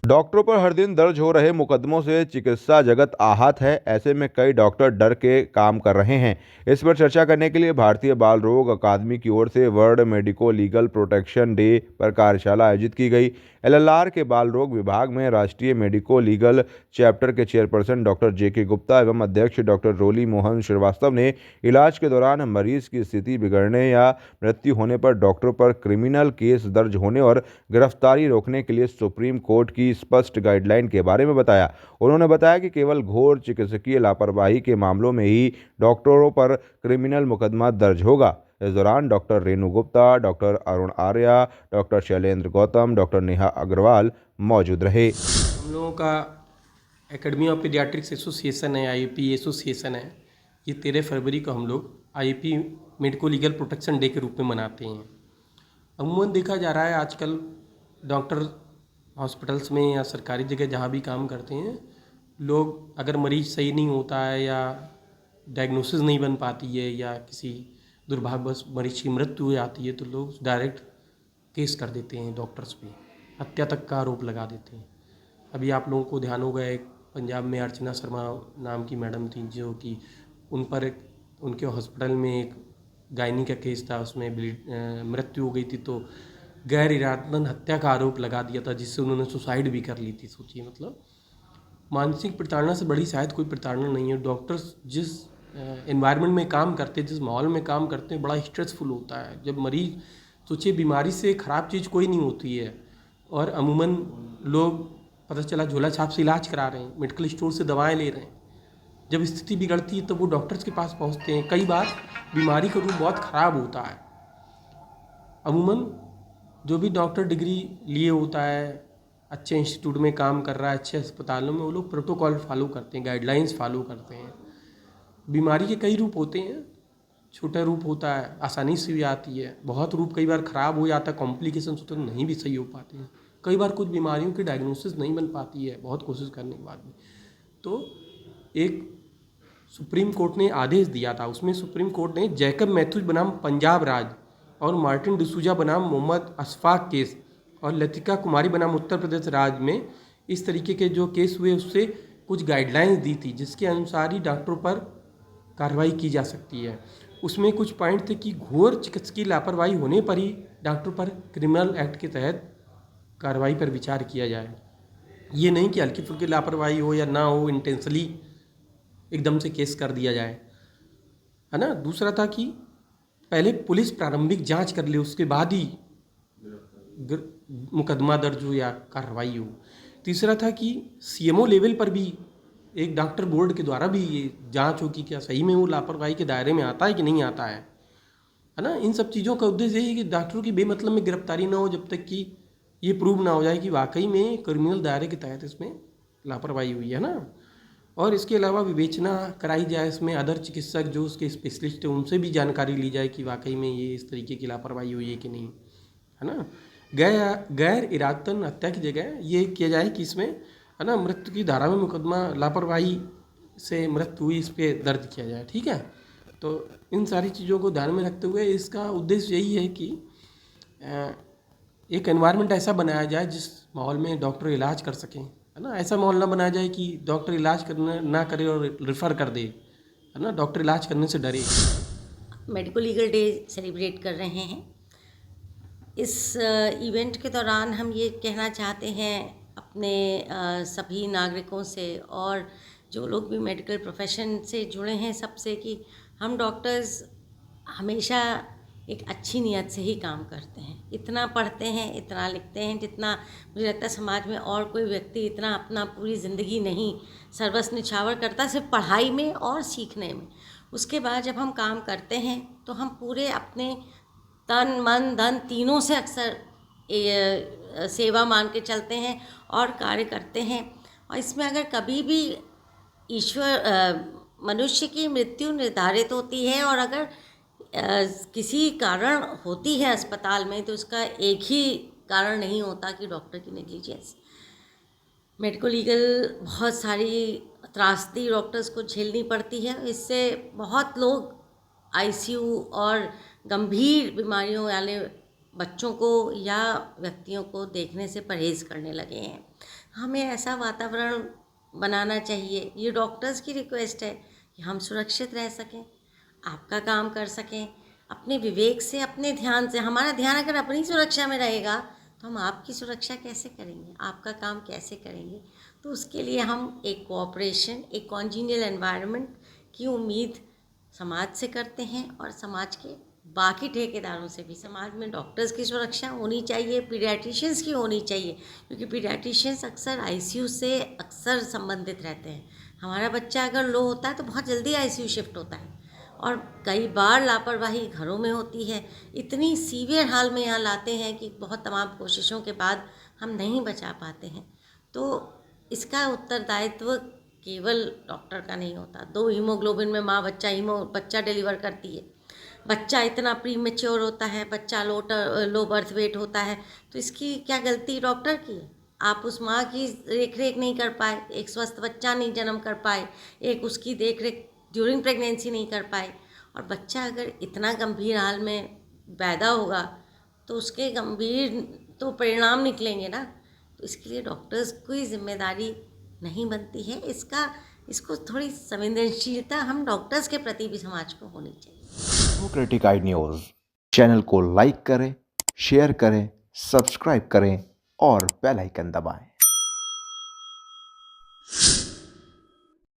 डॉक्टरों पर हर दिन दर्ज हो रहे मुकदमों से चिकित्सा जगत आहत है। ऐसे में कई डॉक्टर डर के काम कर रहे हैं। इस पर चर्चा करने के लिए भारतीय बाल रोग अकादमी की ओर से world medico legal protection day पर कार्यशाला आयोजित की गई। एलएलआर के बाल रोग विभाग में राष्ट्रीय मेडिको लीगल चैप्टर के चेयरपर्सन डॉक्टर जेके गुप्ता एवं अध्यक्ष डॉक्टर रोली मोहन श्रीवास्तव ने इलाज के दौरान मरीज की स्थिति बिगड़ने या मृत्यु होने पर डॉक्टरों पर क्रिमिनल केस दर्ज होने और गिरफ्तारी रोकने के लिए सुप्रीम कोर्ट की स्पष्ट गाइडलाइन के बारे में बताया। उन्होंने बताया कि केवल घोर चिकित्सकीय लापरवाही के मामलों में ही डॉक्टरों पर क्रिमिनल मुकदमा दर्ज होगा। इस दौरान doctor Renu Gupta, doctor Arun Arya, doctor Shailendra Gautam, doctor Neha Agarwal मौजूद रहे। हम लोगों का एकेडमी ऑफ पीडियाट्रिक्स एसोसिएशन है, आईपी एसोसिएशन है। ये 13 फरवरी को हम लोग IP medico legal protection day के रूप में मनाते हैं। अमूमन देखा जा रहा है आजकल डॉक्टर हॉस्पिटल्स में या सरकारी जगह जहाँ भी काम करते हैं, लोग अगर मरीज सही नहीं होता है या डायग्नोसिस नहीं बन पाती है या किसी दुर्भाग्यवश मरीज की मृत्यु हो जाती है तो लोग डायरेक्ट केस कर देते हैं डॉक्टर्स पे, हत्या तक का आरोप लगा देते हैं। अभी आप लोगों को ध्यान होगा, एक पंजाब में अर्चना शर्मा नाम की मैडम थी जो कि उन पर उनके हॉस्पिटल में एक गायनी का केस था, उसमें मृत्यु हो गई थी तो गैर इरादतन हत्या का आरोप लगा दिया था, जिससे उन्होंने सुसाइड भी कर ली थी। सोचिए, मतलब मानसिक प्रताड़ना से बड़ी शायद कोई प्रताड़ना नहीं है। डॉक्टर्स जिस एनवायरनमेंट में काम करते हैं, जिस माहौल में काम करते हैं, बड़ा स्ट्रेसफुल होता है। जब मरीज, सोचिए, बीमारी से ख़राब चीज़ कोई नहीं होती है और अमूमन लोग पता चला झोला छाप से इलाज करा रहे हैं, मेडिकल स्टोर से दवाएं ले रहे हैं। जब स्थिति बिगड़ती है तो वो डॉक्टर्स के पास पहुंचते हैं। कई बार बीमारी का रूप बहुत ख़राब होता है। अमूमन जो भी डॉक्टर डिग्री लिए होता है, अच्छे इंस्टीट्यूट में काम कर रहा है, अच्छे अस्पतालों में, वो लोग प्रोटोकॉल फॉलो करते हैं, गाइडलाइंस फॉलो करते हैं। बीमारी के कई रूप होते हैं। छोटा रूप होता है, आसानी से भी आती है। बहुत रूप कई बार ख़राब हो जाता है, कॉम्प्लिकेशंस होते हैं, नहीं भी सही हो पाते हैं। कई बार कुछ बीमारियों की डायग्नोसिस नहीं बन पाती है बहुत कोशिश करने के बाद भी। तो एक सुप्रीम कोर्ट ने आदेश दिया था, उसमें सुप्रीम कोर्ट ने जैकब मैथ्यूज बनाम पंजाब राज और मार्टिन डिसूजा बनाम मोहम्मद अशफाक केस और लतिका कुमारी बनाम उत्तर प्रदेश राज्य में इस तरीके के जो केस हुए उससे कुछ गाइडलाइंस दी थी, जिसके अनुसार ही डॉक्टरों पर कार्रवाई की जा सकती है। उसमें कुछ पॉइंट थे कि घोर चिकित्सकीय लापरवाही होने पर ही डॉक्टर पर क्रिमिनल एक्ट के तहत कार्रवाई पर विचार किया जाए। ये नहीं कि हल्की फुल्की लापरवाही हो या ना हो, इंटेंशनली एकदम से केस कर दिया जाए, है ना। दूसरा था कि पहले पुलिस प्रारंभिक जांच कर ले, उसके बाद ही मुकदमा दर्ज हो या कार्रवाई हो। तीसरा था कि सीएमओ लेवल पर भी एक डॉक्टर बोर्ड के द्वारा भी ये जांच हो कि क्या सही में वो लापरवाही के दायरे में आता है कि नहीं आता है ना। इन सब चीज़ों का उद्देश्य यही है कि डॉक्टरों की बेमतलब में गिरफ्तारी ना हो जब तक कि ये प्रूव ना हो जाए कि वाकई में क्रिमिनल दायरे के तहत इसमें लापरवाही हुई है ना। और इसके अलावा विवेचना कराई जाए, इसमें अदर चिकित्सक जो उसके स्पेशलिस्ट हैं उनसे भी जानकारी ली जाए कि वाकई में ये इस तरीके की लापरवाही हुई है कि नहीं, है ना। गैर इरादतन हत्या की जगह ये किया जाए कि इसमें, है ना, मृत्यु की धारा में मुकदमा लापरवाही से मृत्यु हुई इस पर दर्ज किया जाए। ठीक है, तो इन सारी चीज़ों को ध्यान में रखते हुए इसका उद्देश्य यही है कि एक एनवायरनमेंट ऐसा बनाया जाए जिस माहौल में डॉक्टर इलाज कर सकें, है ना। ऐसा माहौल ना बनाया जाए कि डॉक्टर इलाज करना ना करे और रेफ़र कर दे, है ना। डॉक्टर इलाज करने से डरे। मेडिको लीगल डे सेलिब्रेट कर रहे हैं। इस इवेंट के दौरान हम ये कहना चाहते हैं अपने सभी नागरिकों से और जो लोग भी मेडिकल प्रोफेशन से जुड़े हैं सबसे, कि हम डॉक्टर्स हमेशा एक अच्छी नीयत से ही काम करते हैं। इतना पढ़ते हैं, इतना लिखते हैं, जितना मुझे लगता है समाज में और कोई व्यक्ति इतना अपना पूरी ज़िंदगी नहीं सर्वस्व न्यौछावर करता, सिर्फ पढ़ाई में और सीखने में। उसके बाद जब हम काम करते हैं तो हम पूरे अपने तन मन धन तीनों से अक्सर सेवा मान के चलते हैं और कार्य करते हैं। और इसमें अगर कभी भी मनुष्य की मृत्यु निर्धारित होती है और अगर किसी कारण होती है अस्पताल में, तो उसका एक ही कारण नहीं होता कि डॉक्टर की नेग्लिजेंस। मेडिको लीगल बहुत सारी त्रासदी डॉक्टर्स को झेलनी पड़ती है। इससे बहुत लोग आईसीयू और गंभीर बीमारियों वाले बच्चों को या व्यक्तियों को देखने से परहेज़ करने लगे हैं। हमें ऐसा वातावरण बनाना चाहिए, ये डॉक्टर्स की रिक्वेस्ट है कि हम सुरक्षित रह सकें, आपका काम कर सकें, अपने विवेक से, अपने ध्यान से। हमारा ध्यान अगर अपनी सुरक्षा में रहेगा तो हम आपकी सुरक्षा कैसे करेंगे, आपका काम कैसे करेंगे। तो उसके लिए हम एक कोऑपरेशन, एक कॉन्जीनियल एनवायरनमेंट की उम्मीद समाज से करते हैं और समाज के बाकी ठेकेदारों से भी। समाज में डॉक्टर्स की सुरक्षा होनी चाहिए, पीडियाट्रिशियंस की होनी चाहिए, क्योंकि पीडियाट्रिशियंस अक्सर आईसीयू से अक्सर संबंधित रहते हैं। हमारा बच्चा अगर लो होता है तो बहुत जल्दी आईसीयू शिफ्ट होता है और कई बार लापरवाही घरों में होती है। इतनी सीवियर हाल में यहाँ लाते हैं कि बहुत तमाम कोशिशों के बाद हम नहीं बचा पाते हैं। तो इसका उत्तरदायित्व केवल डॉक्टर का नहीं होता। 2 हीमोग्लोबिन में माँ बच्चा डिलीवर करती है, बच्चा इतना प्रीमेच्योर होता है, बच्चा लो बर्थ वेट होता है, तो इसकी क्या गलती डॉक्टर की है? आप उस माँ की देख रेख नहीं कर पाए, एक स्वस्थ बच्चा नहीं जन्म कर पाए, एक उसकी देख रेख ड्यूरिंग प्रेगनेंसी नहीं कर पाए, और बच्चा अगर इतना गंभीर हाल में पैदा होगा तो उसके गंभीर तो परिणाम निकलेंगे ना। तो इसके लिए डॉक्टर्स की जिम्मेदारी नहीं बनती है। इसको थोड़ी संवेदनशीलता हम डॉक्टर्स के प्रति भी समाज को होनी चाहिए। डेमोक्रेटिक आई न्यूज़ चैनल को लाइक करें, शेयर करें, सब्सक्राइब करें और बेल आइकन दबाएं।